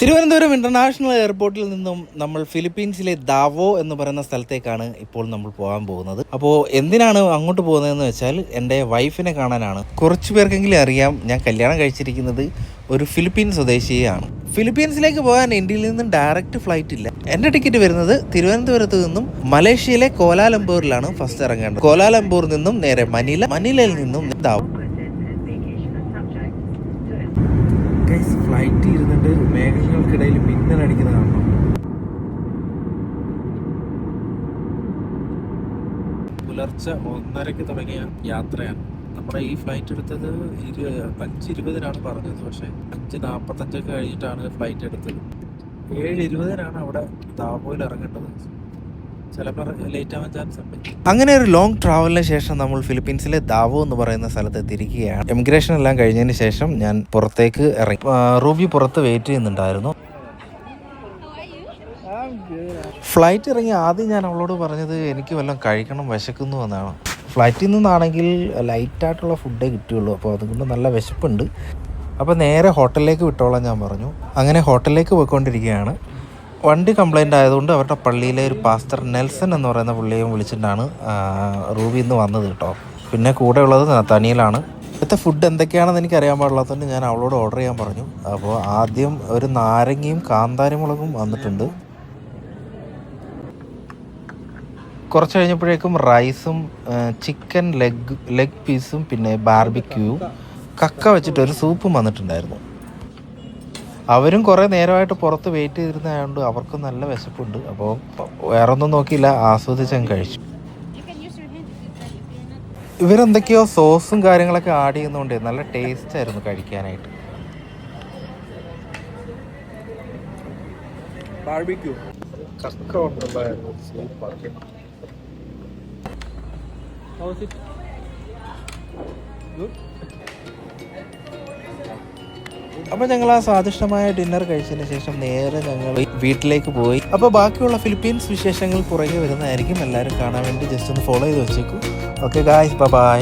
Thiruvananthapuram international എയർപോർട്ടിൽ നിന്നും നമ്മൾ ഫിലിപ്പീൻസിലെ ദാവോ എന്ന് പറയുന്ന സ്ഥലത്തേക്കാണ് ഇപ്പോൾ നമ്മൾ പോകാൻ പോകുന്നത്. അപ്പോൾ എന്തിനാണ് അങ്ങോട്ട് പോകുന്നതെന്ന് വെച്ചാൽ എൻ്റെ വൈഫിനെ കാണാനാണ്. കുറച്ച് പേർക്കെങ്കിലും അറിയാം, ഞാൻ കല്യാണം കഴിച്ചിരിക്കുന്നത് ഒരു ഫിലിപ്പീൻ സ്വദേശിയെയാണ്. ഫിലിപ്പീൻസിലേക്ക് പോകാൻ ഇന്ത്യയിൽ നിന്നും ഡയറക്റ്റ് ഫ്ലൈറ്റ് ഇല്ല. എൻ്റെ ടിക്കറ്റ് വരുന്നത് തിരുവനന്തപുരത്ത് നിന്നും മലേഷ്യയിലെ കോലാലംപൂരിലാണ് ഫസ്റ്റ് ഇറങ്ങേണ്ടത്. കോലാലംപൂരിൽ നിന്നും നേരെ മനിലയിൽ നിന്നും ദാവോ. ഫ്ലൈറ്റ് ഇരുന്നിട്ട് മേഘങ്ങൾക്കിടയിൽ മിന്നലടിക്കുന്നത് കാണണം. പുലർച്ചെ 1:30 തുടങ്ങിയ യാത്രയാണ്. നമ്മുടെ ഈ ഫ്ലൈറ്റ് എടുത്തത് 5:20 പറഞ്ഞത്, പക്ഷേ 5:45 കഴിഞ്ഞിട്ടാണ് ഫ്ലൈറ്റ് എടുത്തത്. 7:20 അവിടെ ദാവോയിൽ ഇറങ്ങേണ്ടത്. ചിലപ്പോൾ ലേറ്റ് ആവാൻ ചാൻസ് ഉണ്ട്. അങ്ങനെ ഒരു ലോങ് ട്രാവലിന് ശേഷം നമ്മൾ ഫിലിപ്പീൻസിലെ ദാവോ എന്ന് പറയുന്ന സ്ഥലത്ത് എത്തിയിരിക്കുകയാണ്. ഇമിഗ്രേഷൻ എല്ലാം കഴിഞ്ഞതിന് ശേഷം ഞാൻ പുറത്തേക്ക് ഇറങ്ങി. റൂബി പുറത്ത് വെയിറ്റ് ചെയ്യുന്നുണ്ടായിരുന്നു. ഫ്ലൈറ്റ് ഇറങ്ങി ആദ്യം ഞാൻ അവളോട് പറഞ്ഞത് എനിക്ക് വല്ലതും കഴിക്കണം, വിശക്കുന്നു എന്നാണ്. ഫ്ലൈറ്റിൽ നിന്നാണെങ്കിൽ ലൈറ്റായിട്ടുള്ള ഫുഡേ കിട്ടുകയുള്ളൂ, അപ്പോൾ അതുകൊണ്ട് നല്ല വിശപ്പുണ്ട്. അപ്പോൾ നേരെ ഹോട്ടലിലേക്ക് വിട്ടോളാം ഞാൻ പറഞ്ഞു. അങ്ങനെ ഹോട്ടലിലേക്ക് പോയിക്കൊണ്ടിരിക്കുകയാണ്. വണ്ടി കംപ്ലൈൻ്റ് ആയതുകൊണ്ട് അവരുടെ പള്ളിയിലെ ഒരു പാസ്റ്റർ നെൽസൺ എന്ന് പറയുന്ന പുള്ളിയും വിളിച്ചിട്ടാണ് റൂബി ഇന്ന് വന്നത് കേട്ടോ. പിന്നെ കൂടെ ഉള്ളത് നത്താനിയലാണ്. ഇപ്പോഴത്തെ ഫുഡ് എന്തൊക്കെയാണെന്ന് എനിക്ക് അറിയാൻ പാടില്ലാത്തതുകൊണ്ട് ഞാൻ അവളോട് ഓർഡർ ചെയ്യാൻ പറഞ്ഞു. അപ്പോൾ ആദ്യം ഒരു നാരങ്ങയും കാന്താരിമുളകും വന്നിട്ടുണ്ട്. കുറച്ച് കഴിഞ്ഞപ്പോഴേക്കും റൈസും ചിക്കൻ ലെഗ് പീസും പിന്നെ ബാർബിക്യൂവും കക്ക വെച്ചിട്ടൊരു സൂപ്പും വന്നിട്ടുണ്ടായിരുന്നു. അവരും കുറേ നേരമായിട്ട് പുറത്ത് വെയിറ്റ് ചെയ്തിരുന്നതുകൊണ്ട് അവർക്കും നല്ല വിശപ്പുണ്ട്. അപ്പോൾ വേറെ ഒന്നും നോക്കിയില്ല, ആസ്വദിച്ചങ്ങ് കഴിച്ചു. ഇവരെന്തൊക്കെയോ സോസും കാര്യങ്ങളൊക്കെ ആഡ് ചെയ്യുന്നതുകൊണ്ട് നല്ല ടേസ്റ്റ് ആയിരുന്നു കഴിക്കാനായിട്ട്. ബാർബിക്യൂ കക്ക കൊണ്ടുണ്ടായിരുന്നു. അപ്പോൾ ഞങ്ങൾ ആ സ്വാദിഷ്ടമായ ഡിന്നർ കഴിച്ചതിന് ശേഷം നേരെ ഞങ്ങൾ വീട്ടിലേക്ക് പോയി. അപ്പോൾ ബാക്കിയുള്ള ഫിലിപ്പീൻസ് വിശേഷങ്ങൾ പുറകെ വരുന്നതായിരിക്കും. എല്ലാവരും കാണാൻ വേണ്ടി ജസ്റ്റ് ഒന്ന് ഫോളോ ചെയ്ത് വെച്ചേക്കും. Okay guys, by.